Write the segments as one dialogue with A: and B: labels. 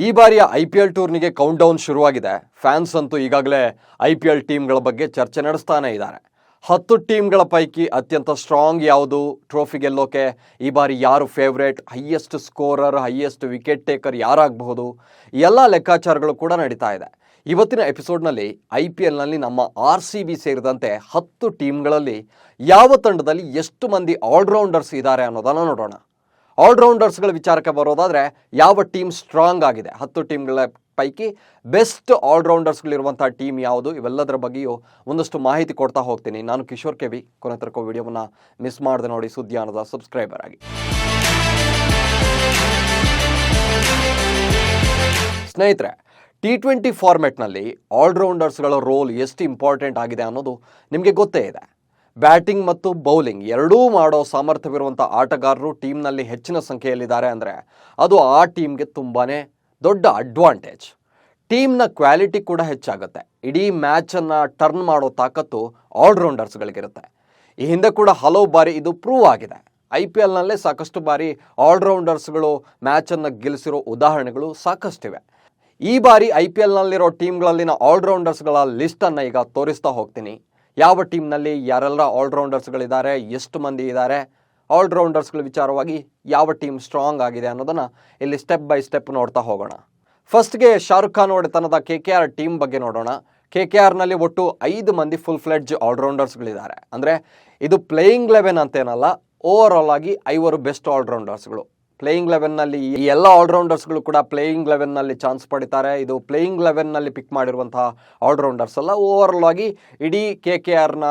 A: ಈ ಬಾರಿಯ IPL ಟೂರ್ನಿಗೆ count down ಶುರುವಾಗಿದೆ. ಫ್ಯಾನ್ಸ್ ಅಂತೂ ಈಗಾಗಲೇ IPL ಟೀಮ್ಗಳ ಬಗ್ಗೆ ಚರ್ಚೆ ನಡೆಸ್ತಾನೆ ಇದ್ದಾರೆ. 10 ಟೀಮ್ಗಳ ಪೈಕಿ ಅತ್ಯಂತ ಸ್ಟ್ರಾಂಗ್ ಯಾವುದು, ಟ್ರೋಫಿ ಗೆಲ್ಲೋಕೆ ಈ ಬಾರಿ ಯಾರು favourite, highest scorer, highest wicket taker ಯಾರಾಗಬಹುದು, ಎಲ್ಲ ಲೆಕ್ಕಾಚಾರಗಳು ಕೂಡ ನಡೀತಾ ಇದೆ. ಇವತ್ತಿನ ಎಪಿಸೋಡ್ನಲ್ಲಿ IPLನಲ್ಲಿ ನಮ್ಮ RCB ಸೇರಿದಂತೆ 10 ಟೀಮ್ಗಳಲ್ಲಿ ಯಾವ ತಂಡದಲ್ಲಿ ಎಷ್ಟು ಮಂದಿ ಆಲ್ರೌಂಡರ್ಸ್ ಇದ್ದಾರೆ ಅನ್ನೋದನ್ನು ನೋಡೋಣ. ಆಲ್ರೌಂಡರ್ಸ್ಗಳ ವಿಚಾರಕ್ಕೆ ಬರೋದಾದರೆ ಯಾವ ಟೀಮ್ ಸ್ಟ್ರಾಂಗ್ ಆಗಿದೆ, 10 ಟೀಮ್ಗಳ ಪೈಕಿ ಬೆಸ್ಟ್ ಆಲ್ರೌಂಡರ್ಸ್ಗಳಿರುವಂಥ ಟೀಮ್ ಯಾವುದು, ಇವೆಲ್ಲದರ ಬಗ್ಗೆಯೂ ಒಂದಷ್ಟು ಮಾಹಿತಿ ಕೊಡ್ತಾ ಹೋಗ್ತೀನಿ. ನಾನು ಕಿಶೋರ್ ಕೆವಿ. ಕೊನೆ ತನಕ ವಿಡಿಯೋವನ್ನು ಮಿಸ್ ಮಾಡದೆ ನೋಡಿ, ಸುದ್ದಿಯಾನದ ಸಬ್ಸ್ಕ್ರೈಬರ್ ಆಗಿ. ಸ್ನೇಹಿತರೆ, T20 ಫಾರ್ಮೆಟ್ನಲ್ಲಿ ಆಲ್ರೌಂಡರ್ಸ್ಗಳ ರೋಲ್ ಎಷ್ಟು ಇಂಪಾರ್ಟೆಂಟ್ ಆಗಿದೆ ಅನ್ನೋದು ನಿಮಗೆ ಗೊತ್ತೇ ಇದೆ. ಬ್ಯಾಟಿಂಗ್ ಮತ್ತು ಬೌಲಿಂಗ್ ಎರಡೂ ಮಾಡೋ ಸಾಮರ್ಥ್ಯವಿರುವಂಥ ಆಟಗಾರರು ಟೀಮ್ನಲ್ಲಿ ಹೆಚ್ಚಿನ ಸಂಖ್ಯೆಯಲ್ಲಿದ್ದಾರೆ ಅಂದರೆ ಅದು ಆ ಟೀಮ್ಗೆ ತುಂಬಾ ದೊಡ್ಡ ಅಡ್ವಾಂಟೇಜ್. ಟೀಮ್ನ ಕ್ವಾಲಿಟಿ ಕೂಡ ಹೆಚ್ಚಾಗುತ್ತೆ. ಇಡೀ ಮ್ಯಾಚನ್ನು ಟರ್ನ್ ಮಾಡೋ ತಾಕತ್ತು ಆಲ್ರೌಂಡರ್ಸ್ಗಳಿಗಿರುತ್ತೆ. ಈ ಹಿಂದೆ ಕೂಡ ಹಲವು ಬಾರಿ ಇದು ಪ್ರೂವ್ ಆಗಿದೆ. IPLನಲ್ಲೇ ಸಾಕಷ್ಟು ಬಾರಿ ಆಲ್ರೌಂಡರ್ಸ್ಗಳು ಮ್ಯಾಚನ್ನು ಗೆಲ್ಲಿಸಿರೋ ಉದಾಹರಣೆಗಳು ಸಾಕಷ್ಟಿವೆ. ಈ ಬಾರಿ IPLನಲ್ಲಿರೋ ಟೀಮ್ಗಳಲ್ಲಿನ ಆಲ್ರೌಂಡರ್ಸ್ಗಳ ಲಿಸ್ಟನ್ನು ಈಗ ತೋರಿಸ್ತಾ ಹೋಗ್ತೀನಿ. ಯಾವ ಟೀಮ್ನಲ್ಲಿ ಯಾರೆಲ್ಲ ಆಲ್ರೌಂಡರ್ಸ್ಗಳಿದ್ದಾರೆ, ಎಷ್ಟು ಮಂದಿ ಇದ್ದಾರೆ, ಆಲ್ರೌಂಡರ್ಸ್ಗಳ ವಿಚಾರವಾಗಿ ಯಾವ ಟೀಮ್ ಸ್ಟ್ರಾಂಗ್ ಆಗಿದೆ ಅನ್ನೋದನ್ನು ಇಲ್ಲಿ ಸ್ಟೆಪ್ ಬೈ ಸ್ಟೆಪ್ ನೋಡ್ತಾ ಹೋಗೋಣ. ಫಸ್ಟ್ಗೆ ಶಾರುಖ್ ಖಾನ್ ಒಡೆತನದ KKR ಟೀಮ್ ಬಗ್ಗೆ ನೋಡೋಣ. KKRನಲ್ಲಿ ಒಟ್ಟು 5 ಮಂದಿ ಫುಲ್ ಫ್ಲೆಡ್ಜ್ ಆಲ್ರೌಂಡರ್ಸ್ಗಳಿದ್ದಾರೆ. ಅಂದರೆ ಇದು ಪ್ಲೇಯಿಂಗ್ 11 ಅಂತೇನಲ್ಲ, ಓವರ್ ಆಲ್ ಆಗಿ 5 ಬೆಸ್ಟ್ ಆಲ್ರೌಂಡರ್ಸ್ಗಳು. ಪ್ಲೇಯಿಂಗ್ 11ನಲ್ಲಿ ಈ ಎಲ್ಲ ಆಲ್ರೌಂಡರ್ಸ್ಗಳು ಕೂಡ ಪ್ಲೇಯಿಂಗ್ 11ನಲ್ಲಿ ಚಾನ್ಸ್ ಪಡಿತಾರೆ. ಇದು ಪ್ಲೇಯಿಂಗ್ 11ನಲ್ಲಿ ಪಿಕ್ ಮಾಡಿರುವಂತಹ ಆಲ್ರೌಂಡರ್ಸ್ ಅಲ್ಲ. ಓವರ್ ಆಲ್ ಆಗಿ ಇಡೀ KKRನ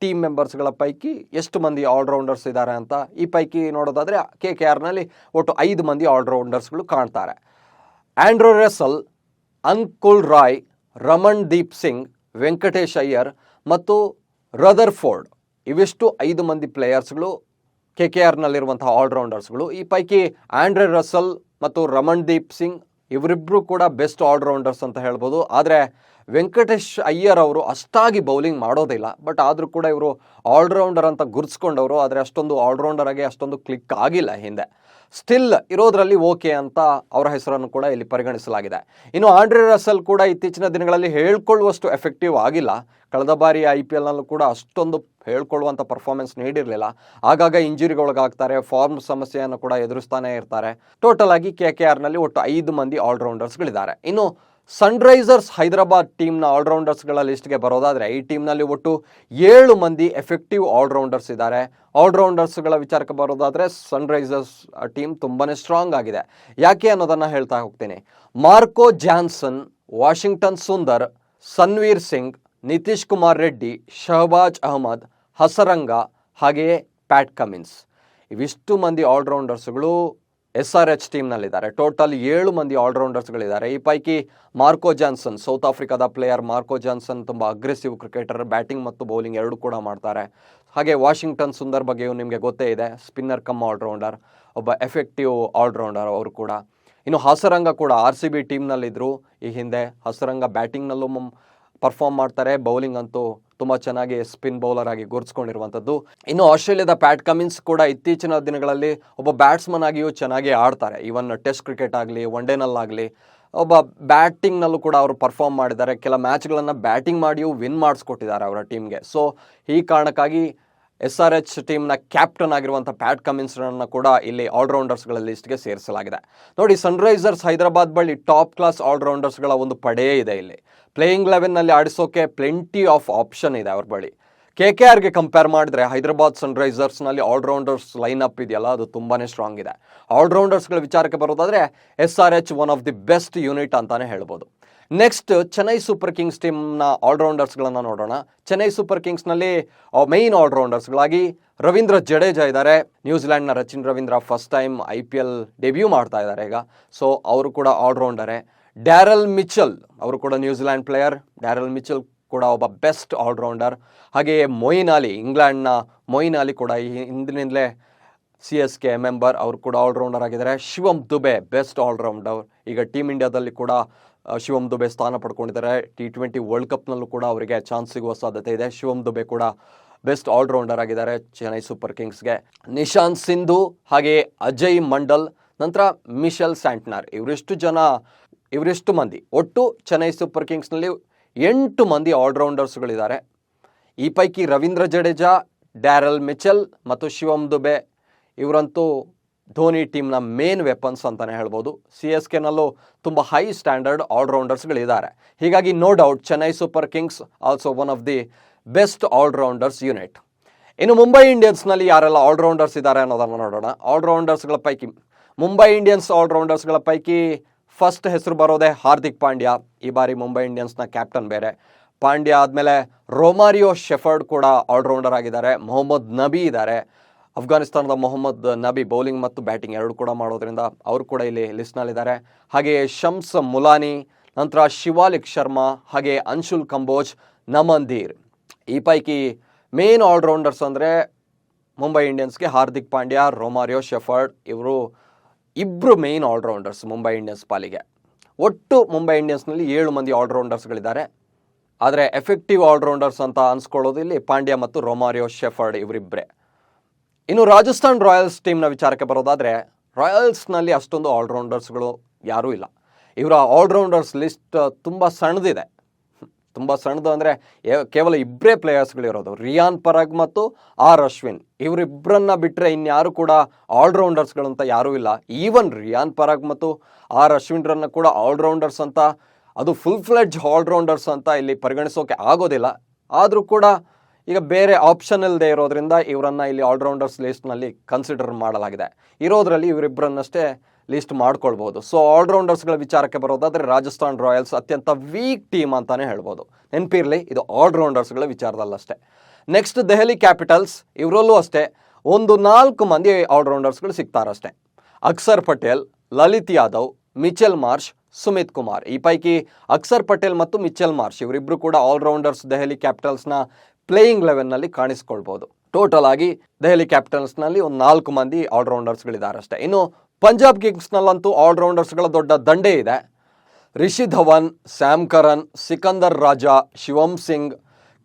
A: ಟೀಮ್ ಮೆಂಬರ್ಸ್ಗಳ ಪೈಕಿ ಎಷ್ಟು ಮಂದಿ ಆಲ್ರೌಂಡರ್ಸ್ ಇದ್ದಾರೆ ಅಂತ ಈ ಪೈಕಿ ನೋಡೋದಾದರೆ KKRನಲ್ಲಿ ಒಟ್ಟು 5 ಮಂದಿ ಆಲ್ರೌಂಡರ್ಸ್ಗಳು ಕಾಣ್ತಾರೆ. ಆಂಡ್ರೂ ರಸೆಲ್, ಅಂಕುಲ್ ರಾಯ್, ರಮಣ್ ದೀಪ್ ಸಿಂಗ್, ವೆಂಕಟೇಶ್ ಅಯ್ಯರ್ ಮತ್ತು ರದರ್ಫೋರ್ಡ್, ಇವಿಷ್ಟು 5 ಮಂದಿ ಪ್ಲೇಯರ್ಸ್ಗಳು KKRನಲ್ಲಿರುವಂತಹ ಆಲ್ರೌಂಡರ್ಸ್ಗಳು. ಈ ಪೈಕಿ ಆಂಡ್ರೆ ರಸೆಲ್ ಮತ್ತು ರಮಣ್ ದೀಪ್ ಸಿಂಗ್ ಇವರಿಬ್ಬರು ಕೂಡ ಬೆಸ್ಟ್ ಆಲ್ರೌಂಡರ್ಸ್ ಅಂತ ಹೇಳ್ಬೋದು. ಆದರೆ ವೆಂಕಟೇಶ್ ಅಯ್ಯರ್ ಅವರು ಅಷ್ಟಾಗಿ ಬೌಲಿಂಗ್ ಮಾಡೋದಿಲ್ಲ, ಬಟ್ ಆದರೂ ಕೂಡ ಇವರು ಆಲ್ರೌಂಡರ್ ಅಂತ ಗುರ್ಸ್ಕೊಂಡವರು. ಆದರೆ ಅಷ್ಟೊಂದು ಆಲ್ರೌಂಡರ್ ಆಗಿ ಅಷ್ಟೊಂದು ಕ್ಲಿಕ್ ಆಗಿಲ್ಲ ಹಿಂದೆ. ಸ್ಟಿಲ್ ಇರೋದ್ರಲ್ಲಿ ಓಕೆ ಅಂತ ಅವರ ಹೆಸರನ್ನು ಕೂಡ ಇಲ್ಲಿ ಪರಿಗಣಿಸಲಾಗಿದೆ. ಇನ್ನು ಆಂಡ್ರೆ ರಸೆಲ್ ಕೂಡ ಇತ್ತೀಚಿನ ದಿನಗಳಲ್ಲಿ ಹೇಳ್ಕೊಳ್ಳುವಷ್ಟು ಎಫೆಕ್ಟಿವ್ ಆಗಿಲ್ಲ. ಕಳೆದ ಬಾರಿ IPLನಲ್ಲೂ ಕೂಡ ಅಷ್ಟೊಂದು ಹೇಳ್ಕೊಳ್ಳುವಂಥ ಪರ್ಫಾರ್ಮೆನ್ಸ್ ನೀಡಿರಲಿಲ್ಲ. ಆಗಾಗ ಇಂಜುರಿಗೊಳಗಾಗ್ತಾರೆ, ಫಾರ್ಮ್ ಸಮಸ್ಯೆಯನ್ನು ಕೂಡ ಎದುರಿಸ್ತಾನೆ ಇರ್ತಾರೆ. ಟೋಟಲ್ ಆಗಿ KKRನಲ್ಲಿ ಒಟ್ಟು 5 ಮಂದಿ ಆಲ್ರೌಂಡರ್ಸ್ಗಳಿದ್ದಾರೆ. ಇನ್ನು ಸನ್ರೈಸರ್ಸ್ ಹೈದರಾಬಾದ್ ಟೀಮ್ನ ಆಲ್ರೌಂಡರ್ಸ್ಗಳ ಲಿಸ್ಟ್ಗೆ ಬರೋದಾದರೆ ಈ ಟೀಮ್ನಲ್ಲಿ ಒಟ್ಟು 7 ಮಂದಿ ಎಫೆಕ್ಟಿವ್ ಆಲ್ರೌಂಡರ್ಸ್ ಇದ್ದಾರೆ. ಆಲ್ರೌಂಡರ್ಸ್ಗಳ ವಿಚಾರಕ್ಕೆ ಬರೋದಾದರೆ ಸನ್ರೈಸರ್ಸ್ ಟೀಮ್ ತುಂಬಾ ಸ್ಟ್ರಾಂಗ್ ಆಗಿದೆ. ಯಾಕೆ ಅನ್ನೋದನ್ನು ಹೇಳ್ತಾ ಹೋಗ್ತೀನಿ. Marco Jansen, Washington Sundar, Sanvir Singh, Nitish Kumar Reddy, Shahbaz Ahmed, Hasaranga, ಹಾಗೆಯೇ ಪ್ಯಾಟ್ ಕಮಿನ್ಸ್, ಇವಿಷ್ಟು ಮಂದಿ ಆಲ್ರೌಂಡರ್ಸ್ಗಳು SRH ಟೀಮ್ನಲ್ಲಿದ್ದಾರೆ. ಟೋಟಲ್ 7 ಮಂದಿ ಆಲ್ರೌಂಡರ್ಸ್ಗಳಿದ್ದಾರೆ. ಈ ಪೈಕಿ ಮಾರ್ಕೋ ಜಾನ್ಸನ್, ಸೌತ್ ಆಫ್ರಿಕಾದ ಪ್ಲೇಯರ್ ಮಾರ್ಕೋ ಜಾನ್ಸನ್ ತುಂಬ ಅಗ್ರೆಸಿವ್ ಕ್ರಿಕೆಟರ್, ಬ್ಯಾಟಿಂಗ್ ಮತ್ತು ಬೌಲಿಂಗ್ ಎರಡೂ ಕೂಡ ಮಾಡ್ತಾರೆ. ಹಾಗೆ ವಾಷಿಂಗ್ಟನ್ ಸುಂದರ್ ಬಗ್ಗೆಯೂ ನಿಮಗೆ ಗೊತ್ತೇ ಇದೆ, ಸ್ಪಿನ್ನರ್ ಕಮ್ ಆಲ್ರೌಂಡರ್, ಒಬ್ಬ ಎಫೆಕ್ಟಿವ್ ಆಲ್ರೌಂಡರ್ ಅವರು ಕೂಡ. ಇನ್ನು ಹಸರಂಗ ಕೂಡ RCB ಟೀಮ್ನಲ್ಲಿದ್ದರು ಈ ಹಿಂದೆ. ಹಸರಂಗ ಬ್ಯಾಟಿಂಗ್ನಲ್ಲೂ ಪರ್ಫಾರ್ಮ್ ಮಾಡ್ತಾರೆ, ಬೌಲಿಂಗ್ ಅಂತೂ ತುಂಬ ಚೆನ್ನಾಗಿ ಸ್ಪಿನ್ ಬೌಲರ್ ಆಗಿ ಗುರುತಿಸ್ಕೊಂಡಿರುವಂಥದ್ದು. ಇನ್ನು ಆಸ್ಟ್ರೇಲಿಯಾದ ಪ್ಯಾಟ್ ಕಮಿನ್ಸ್ ಕೂಡ ಇತ್ತೀಚಿನ ದಿನಗಳಲ್ಲಿ ಒಬ್ಬ ಬ್ಯಾಟ್ಸ್ಮನ್ ಆಗಿಯೂ ಚೆನ್ನಾಗಿ ಆಡ್ತಾರೆ. ಈವನ್ ಟೆಸ್ಟ್ ಕ್ರಿಕೆಟ್ ಆಗಲಿ, ಒನ್ ಡೇನಲ್ಲಾಗಲಿ ಒಬ್ಬ ಬ್ಯಾಟಿಂಗ್ನಲ್ಲೂ ಕೂಡ ಅವರು ಪರ್ಫಾರ್ಮ್ ಮಾಡಿದ್ದಾರೆ. ಕೆಲ ಮ್ಯಾಚ್ಗಳನ್ನು ಬ್ಯಾಟಿಂಗ್ ಮಾಡಿಯೂ ವಿನ್ ಮಾಡಿಸ್ಕೊಟ್ಟಿದ್ದಾರೆ ಅವರ ಟೀಮ್ಗೆ. ಸೊ ಈ ಕಾರಣಕ್ಕಾಗಿ SRH ಟೀಮ್ನ ಕ್ಯಾಪ್ಟನ್ ಆಗಿರುವಂಥ ಪ್ಯಾಟ್ ಕಮಿನ್ಸ್ರನ್ನು ಕೂಡ ಇಲ್ಲಿ ಆಲ್ರೌಂಡರ್ಸ್ಗಳ ಲಿಸ್ಟ್ಗೆ ಸೇರಿಸಲಾಗಿದೆ. ನೋಡಿ, ಸನ್ರೈಸರ್ಸ್ ಹೈದರಾಬಾದ್ ಬಳಿ ಟಾಪ್ ಕ್ಲಾಸ್ ಆಲ್ರೌಂಡರ್ಸ್ಗಳ ಒಂದು ಪಡೆಯೇ ಇದೆ. ಇಲ್ಲಿ ಪ್ಲೇಯಿಂಗ್ 11ನಲ್ಲಿ ಆಡಿಸೋಕೆ ಪ್ಲೆಂಟಿ ಆಫ್ ಆಪ್ಷನ್ ಇದೆ ಅವ್ರ ಬಳಿ. KKRಗೆ ಕಂಪೇರ್ ಮಾಡಿದ್ರೆ ಹೈದರಾಬಾದ್ ಸನ್ರೈಸರ್ಸ್ನಲ್ಲಿ ಆಲ್ರೌಂಡರ್ಸ್ ಲೈನಪ್ ಇದೆಯಲ್ಲ, ಅದು ತುಂಬಾ ಸ್ಟ್ರಾಂಗ್ ಇದೆ. ಆಲ್ರೌಂಡರ್ಸ್ಗಳ ವಿಚಾರಕ್ಕೆ ಬರೋದಾದರೆ SRH one of the best unit ಅಂತಾನೆ ಹೇಳ್ಬೋದು. ನೆಕ್ಸ್ಟ್ ಚೆನ್ನೈ ಸೂಪರ್ ಕಿಂಗ್ಸ್ ಟೀಮ್ನ ಆಲ್ರೌಂಡರ್ಸ್ಗಳನ್ನು ನೋಡೋಣ. ಚೆನ್ನೈ ಸೂಪರ್ ಕಿಂಗ್ಸ್ನಲ್ಲಿ ಮೈನ್ ಆಲ್ರೌಂಡರ್ಸ್ಗಳಾಗಿ ರವೀಂದ್ರ ಜಡೇಜಾ ಇದ್ದಾರೆ. ನ್ಯೂಜಿಲ್ಯಾಂಡ್ನ Rachin Ravindra first time IPL debut ಮಾಡ್ತಾ ಇದ್ದಾರೆ ಈಗ. ಸೊ ಅವರು ಕೂಡ ಆಲ್ರೌಂಡರೇ. ಡ್ಯಾರೆಲ್ ಮಿಚೆಲ್ ಅವರು ಕೂಡ ನ್ಯೂಜಿಲ್ಯಾಂಡ್ ಪ್ಲೇಯರ್. ಡ್ಯಾರೆಲ್ ಮಿಚೆಲ್ ಕೂಡ ಒಬ್ಬ ಬೆಸ್ಟ್ ಆಲ್ರೌಂಡರ್. ಹಾಗೆಯೇ ಮೊಯಿನ್ ಅಲಿ, ಇಂಗ್ಲೆಂಡ್ನ ಮೊಯಿನ್ ಅಲಿ ಕೂಡ ಈ ಹಿಂದಿನಿಂದಲೇ CSK ಮೆಂಬರ್, ಅವರು ಕೂಡ ಆಲ್ರೌಂಡರ್ ಆಗಿದ್ದಾರೆ. Shivam Dube best all rounder. ಈಗ ಟೀಮ್ ಇಂಡಿಯಾದಲ್ಲಿ ಕೂಡ ಶಿವಮ್ ದುಬೆ ಸ್ಥಾನ ಪಡ್ಕೊಂಡಿದ್ದಾರೆ. T20 ವರ್ಲ್ಡ್ ಕಪ್ನಲ್ಲೂ ಕೂಡ ಅವರಿಗೆ ಚಾನ್ಸ್ ಸಿಗುವ ಸಾಧ್ಯತೆ ಇದೆ. ಶಿವಮ್ ದುಬೆ ಕೂಡ ಬೆಸ್ಟ್ ಆಲ್ರೌಂಡರ್ ಆಗಿದ್ದಾರೆ ಚೆನ್ನೈ ಸೂಪರ್ ಕಿಂಗ್ಸ್ಗೆ. ನಿಶಾಂತ್ ಸಿಂಧು, ಹಾಗೆಯೇ ಅಜಯ್ ಮಂಡಲ್, ನಂತರ ಮಿಶೆಲ್ ಸ್ಯಾಂಟ್ನರ್, ಇವರಿಷ್ಟು ಜನ ಇವರಿಷ್ಟು ಮಂದಿ. ಒಟ್ಟು ಚೆನ್ನೈ ಸೂಪರ್ ಕಿಂಗ್ಸ್ನಲ್ಲಿ 8 ಮಂದಿ ಆಲ್ರೌಂಡರ್ಸ್ಗಳಿದ್ದಾರೆ. ಈ ಪೈಕಿ ರವೀಂದ್ರ ಜಡೇಜಾ, ಡ್ಯಾರೆಲ್ ಮಿಚೆಲ್ ಮತ್ತು ಶಿವಮ್ ದುಬೆ ಇವರಂತೂ ಧೋನಿ ಟೀಮ್ನ ಮೇನ್ ವೆಪನ್ಸ್ ಅಂತಲೇ ಹೇಳ್ಬೋದು. CSKನಲ್ಲೂ ತುಂಬ ಹೈ ಸ್ಟ್ಯಾಂಡರ್ಡ್ ಆಲ್ರೌಂಡರ್ಸ್ಗಳಿದ್ದಾರೆ. ಹೀಗಾಗಿ no doubt Chennai super Kings also one of the best all rounders unit. ಇನ್ನು ಮುಂಬೈ ಇಂಡಿಯನ್ಸ್ನಲ್ಲಿ ಯಾರೆಲ್ಲ ಆಲ್ರೌಂಡರ್ಸ್ ಇದ್ದಾರೆ ಅನ್ನೋದನ್ನು ನೋಡೋಣ. ಆಲ್ರೌಂಡರ್ಸ್ಗಳ ಪೈಕಿ ಮುಂಬೈ ಇಂಡಿಯನ್ಸ್ ಆಲ್ರೌಂಡರ್ಸ್ಗಳ ಪೈಕಿ ಫಸ್ಟ್ ಹೆಸರು ಬರೋದೇ ಹಾರ್ದಿಕ್ ಪಾಂಡ್ಯ. ಈ ಬಾರಿ ಮುಂಬೈ ಇಂಡಿಯನ್ಸ್ನ ಕ್ಯಾಪ್ಟನ್ ಬೇರೆ. ಪಾಂಡ್ಯ ಆದಮೇಲೆ ರೊಮಾರಿಯೋ ಶೆಫರ್ಡ್ ಕೂಡ ಆಲ್ರೌಂಡರ್ ಆಗಿದ್ದಾರೆ. ಮೊಹಮ್ಮದ್ ನಬಿ ಇದ್ದಾರೆ. ಅಫ್ಘಾನಿಸ್ತಾನದ ಮೊಹಮ್ಮದ್ ನಬಿ ಬೌಲಿಂಗ್ ಮತ್ತು ಬ್ಯಾಟಿಂಗ್ ಎರಡು ಕೂಡ ಮಾಡೋದ್ರಿಂದ ಅವರು ಕೂಡ ಇಲ್ಲಿ ಲಿಸ್ಟ್ನಲ್ಲಿದ್ದಾರೆ. ಹಾಗೆಯೇ ಶಮ್ಸ್ ಮುಲಾನಿ, ನಂತರ ಶಿವಾಲಿಕ್ ಶರ್ಮಾ, ಹಾಗೆ ಅನ್ಶುಲ್ ಕಂಬೋಜ್, ನಮನ್ ಧೀರ್. ಈ ಪೈಕಿ ಮೇನ್ ಆಲ್ರೌಂಡರ್ಸ್ ಅಂದರೆ ಮುಂಬೈ ಇಂಡಿಯನ್ಸ್ಗೆ ಹಾರ್ದಿಕ್ ಪಾಂಡ್ಯ, ರೊಮಾರಿಯೋ ಶೆಫರ್ಡ್ ಇವರು ಇಬ್ಬರು ಮೇನ್ ಆಲ್ರೌಂಡರ್ಸ್ ಮುಂಬೈ ಇಂಡಿಯನ್ಸ್ ಪಾಲಿಗೆ. ಒಟ್ಟು ಮುಂಬೈ ಇಂಡಿಯನ್ಸ್ನಲ್ಲಿ 7 ಮಂದಿ ಆಲ್ರೌಂಡರ್ಸ್ಗಳಿದ್ದಾರೆ. ಆದರೆ ಎಫೆಕ್ಟಿವ್ ಆಲ್ರೌಂಡರ್ಸ್ ಅಂತ ಅನ್ಸ್ಕೊಳ್ಳೋದು ಇಲ್ಲಿ ಪಾಂಡ್ಯ ಮತ್ತು ರೊಮಾರಿಯೋ ಶೆಫರ್ಡ್ ಇವರಿಬ್ಬರೇ. ಇನ್ನು ರಾಜಸ್ಥಾನ್ ರಾಯಲ್ಸ್ ಟೀಮ್ನ ವಿಚಾರಕ್ಕೆ ಬರೋದಾದರೆ ರಾಯಲ್ಸ್ನಲ್ಲಿ ಅಷ್ಟೊಂದು ಆಲ್ರೌಂಡರ್ಸ್ಗಳು ಯಾರೂ ಇಲ್ಲ. ಇವರ ಆಲ್ರೌಂಡರ್ಸ್ ಲಿಸ್ಟ್ ತುಂಬ ಸಣ್ಣದಿದೆ. ತುಂಬ ಸಣ್ಣದು ಅಂದರೆ ಕೇವಲ ಇಬ್ಬರೇ ಪ್ಲೇಯರ್ಸ್ಗಳಿರೋದು, ರಿಯಾನ್ ಪರಾಗ್ ಮತ್ತು ಆರ್ ಅಶ್ವಿನ್. ಇವರಿಬ್ಬರನ್ನ ಬಿಟ್ಟರೆ ಇನ್ಯಾರು ಕೂಡ ಆಲ್ರೌಂಡರ್ಸ್ಗಳಂತ ಯಾರೂ ಇಲ್ಲ. ಈವನ್ ರಿಯಾನ್ ಪರಾಗ್ ಮತ್ತು ಆರ್ ಅಶ್ವಿನ್ರನ್ನ ಕೂಡ ಆಲ್ರೌಂಡರ್ಸ್ ಅಂತ, ಅದು ಫುಲ್ ಫ್ಲೆಡ್ಜ್ ಆಲ್ರೌಂಡರ್ಸ್ ಅಂತ ಇಲ್ಲಿ ಪರಿಗಣಿಸೋಕೆ ಆಗೋದಿಲ್ಲ. ಆದರೂ ಕೂಡ ಈಗ ಬೇರೆ ಆಪ್ಷನ್ ಇಲ್ಲದೆ ಇರೋದ್ರಿಂದ ಇವರನ್ನು ಇಲ್ಲಿ ಆಲ್ರೌಂಡರ್ಸ್ ಲಿಸ್ಟ್ನಲ್ಲಿ ಕನ್ಸಿಡರ್ ಮಾಡಲಾಗಿದೆ. ಇರೋದ್ರಲ್ಲಿ ಇವರಿಬ್ಬರನ್ನಷ್ಟೇ ಲಿಸ್ಟ್ ಮಾಡ್ಕೊಳ್ಬೋದು. ಸೊ ಆಲ್ರೌಂಡರ್ಸ್ಗಳ ವಿಚಾರಕ್ಕೆ ಬರೋದಾದರೆ ರಾಜಸ್ಥಾನ್ ರಾಯಲ್ಸ್ ಅತ್ಯಂತ ವೀಕ್ ಟೀಮ್ ಅಂತಲೇ ಹೇಳ್ಬೋದು. ನೆನಪಿರಲಿ, ಇದು ಆಲ್ರೌಂಡರ್ಸ್ಗಳ ವಿಚಾರದಲ್ಲಷ್ಟೇ. ನೆಕ್ಸ್ಟ್ ದೆಹಲಿ ಕ್ಯಾಪಿಟಲ್ಸ್, ಇವರಲ್ಲೂ ಅಷ್ಟೇ 4 ಮಂದಿ ಆಲ್ರೌಂಡರ್ಸ್ಗಳು ಸಿಗ್ತಾರಷ್ಟೇ. ಅಕ್ಸರ್ ಪಟೇಲ್, ಲಲಿತ್ ಯಾದವ್, ಮಿಚೆಲ್ ಮಾರ್ಷ್, ಸುಮಿತ್ ಕುಮಾರ್. ಈ ಪೈಕಿ ಅಕ್ಸರ್ ಪಟೇಲ್ ಮತ್ತು ಮಿಚೆಲ್ ಮಾರ್ಷ್ ಇವರಿಬ್ಬರು ಕೂಡ ಆಲ್ರೌಂಡರ್ಸ್ ದೆಹಲಿ ಕ್ಯಾಪಿಟಲ್ಸ್ನ ಪ್ಲೇಯಿಂಗ್ 11ನಲ್ಲಿ ಕಾಣಿಸ್ಕೊಳ್ಬೋದು. ಟೋಟಲ್ ಆಗಿ ದೆಹಲಿ ಕ್ಯಾಪಿಟಲ್ಸ್ನಲ್ಲಿ 4 ಮಂದಿ ಆಲ್ರೌಂಡರ್ಸ್ಗಳಿದ್ದಾರೆ ಅಷ್ಟೇ. ಇನ್ನು ಪಂಜಾಬ್ ಕಿಂಗ್ಸ್ನಲ್ಲಂತೂ ಆಲ್ರೌಂಡರ್ಸ್ಗಳ ದೊಡ್ಡ ದಂಡೇ ಇದೆ. Rishi Dhawan, Sam Curran, Sikandar Raza, Shivam Singh,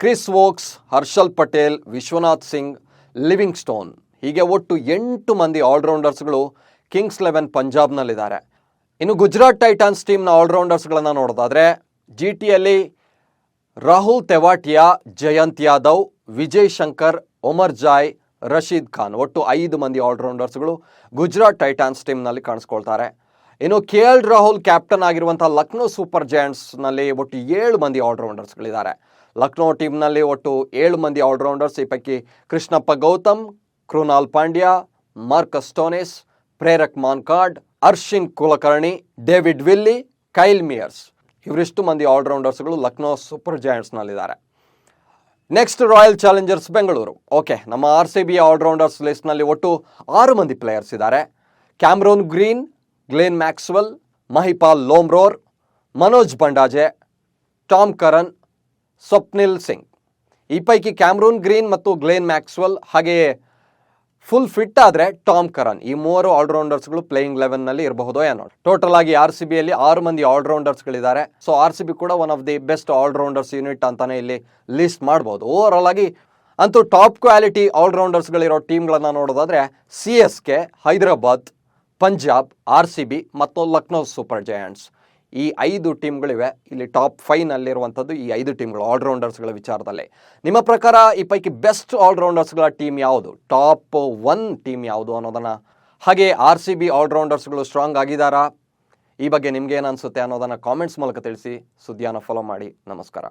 A: Chris Woakes, Harshal Patel, Vishwanath Singh, Livingstone. ಹೀಗೆ ಒಟ್ಟು 8 ಮಂದಿ ಆಲ್ರೌಂಡರ್ಸ್ಗಳು ಕಿಂಗ್ಸ್ 11 ಪಂಜಾಬ್ನಲ್ಲಿದ್ದಾರೆ. ಇನ್ನು ಗುಜರಾತ್ ಟೈಟಾನ್ಸ್ ಟೀಮ್ನ ಆಲ್ರೌಂಡರ್ಸ್ಗಳನ್ನು ನೋಡೋದಾದರೆ GTಯಲ್ಲಿ ರಾಹುಲ್ ತೆವಾಟಿಯಾ, ಜಯಂತ್ ಯಾದವ್, ವಿಜಯ್ ಶಂಕರ್, ಒಮರ್ ಜಾಯ್, ರಶೀದ್ ಖಾನ್. ಒಟ್ಟು 5 ಮಂದಿ ಆಲ್ರೌಂಡರ್ಸ್ಗಳು ಗುಜರಾತ್ ಟೈಟಾನ್ಸ್ ಟೀಮ್ನಲ್ಲಿ ಕಾಣಿಸ್ಕೊಳ್ತಾರೆ. ಇನ್ನು KL ರಾಹುಲ್ ಕ್ಯಾಪ್ಟನ್ ಆಗಿರುವಂಥ ಲಕ್ನೋ ಸೂಪರ್ ಜೈಂಟ್ಸ್ನಲ್ಲಿ ಒಟ್ಟು 7 ಮಂದಿ ಆಲ್ರೌಂಡರ್ಸ್ಗಳಿದ್ದಾರೆ. ಲಕ್ನೋ ಟೀಮ್ನಲ್ಲಿ ಒಟ್ಟು 7 ಮಂದಿ ಆಲ್ರೌಂಡರ್ಸ್. ಈ ಪೈಕಿ Krishnappa Gowtham, Krunal Pandya, Marcus Stoinis, Prerak Mankad, Arshin Kulkarni, David Willey, Kyle Mayers. ಇವರಿಷ್ಟು ಮಂದಿ ಆಲ್ರೌಂಡರ್ಸ್ಗಳು ಲಕ್ನೋ ಸೂಪರ್ ಜೈಂಟ್ಸ್ನಲ್ಲಿದ್ದಾರೆ. Next Royal Challengers Bengaluru. Okay, ನಮ್ಮ RCB ಆಲ್ರೌಂಡರ್ಸ್ ಲಿಸ್ಟ್ನಲ್ಲಿ ಒಟ್ಟು 6 ಮಂದಿ ಪ್ಲೇಯರ್ಸ್ ಇದ್ದಾರೆ. Cameron Green, Glenn Maxwell, Mahipal Lomror, Manoj Bhandage, Tom Curran, Swapnil Singh. ಈ ಪೈಕಿ ಕ್ಯಾಮ್ರೋನ್ ಗ್ರೀನ್ ಮತ್ತು ಗ್ಲೇನ್ ಮ್ಯಾಕ್ಸ್ವೆಲ್ ಹಾಗೆಯೇ ಫುಲ್ ಫಿಟ್ ಆದರೆ ಟಾಮ್ ಕರನ್, ಈ 3 ಆಲ್ರೌಂಡರ್ಸ್ಗಳು ಪ್ಲೇಯಿಂಗ್ 11ನಲ್ಲಿ ಇರಬಹುದು ಏನೋ. ಟೋಟಲ್ ಆಗಿ RCBಯಲ್ಲಿ 6 ಮಂದಿ ಆಲ್ರೌಂಡರ್ಸ್ಗಳಿದ್ದಾರೆ. ಸೊ RCB ಕೂಡ one of the best all rounders unit ಅಂತಾನೆ ಇಲ್ಲಿ ಲಿಸ್ಟ್ ಮಾಡ್ಬೋದು. ಓವರ್ ಆಲ್ ಆಗಿ ಅಂತೂ ಟಾಪ್ ಕ್ವಾಲಿಟಿ ಆಲ್ರೌಂಡರ್ಸ್ಗಳಿರೋ ಟೀಮ್ಗಳನ್ನು ನೋಡೋದಾದರೆ CSK, ಹೈದರಾಬಾದ್, ಪಂಜಾಬ್, RCB ಮತ್ತು ಲಕ್ನೋ ಸೂಪರ್ ಜೈಂಟ್ಸ್. ಈ 5 ಟೀಮ್ಗಳಿವೆ. ಇಲ್ಲಿ ಟಾಪ್ 5ನಲ್ಲಿರುವಂಥದ್ದು ಈ 5 ಟೀಮ್ಗಳು ಆಲ್ರೌಂಡರ್ಸ್ಗಳ ವಿಚಾರದಲ್ಲಿ. ನಿಮ್ಮ ಪ್ರಕಾರ ಈ ಪೈಕಿ ಬೆಸ್ಟ್ ಆಲ್ರೌಂಡರ್ಸ್ಗಳ ಟೀಮ್ ಯಾವುದು, ಟಾಪ್ 1 ಟೀಮ್ ಯಾವುದು ಅನ್ನೋದನ್ನು, ಹಾಗೆ RCB ಆಲ್ರೌಂಡರ್ಸ್ಗಳು ಸ್ಟ್ರಾಂಗ್ ಆಗಿದ್ದಾರಾ, ಈ ಬಗ್ಗೆ ನಿಮ್ಗೆ ಏನು ಅನಿಸುತ್ತೆ ಅನ್ನೋದನ್ನು ಕಾಮೆಂಟ್ಸ್ ಮೂಲಕ ತಿಳಿಸಿ. ಸುದ್ದಿಯನ್ನು ಫಾಲೋ ಮಾಡಿ. ನಮಸ್ಕಾರ.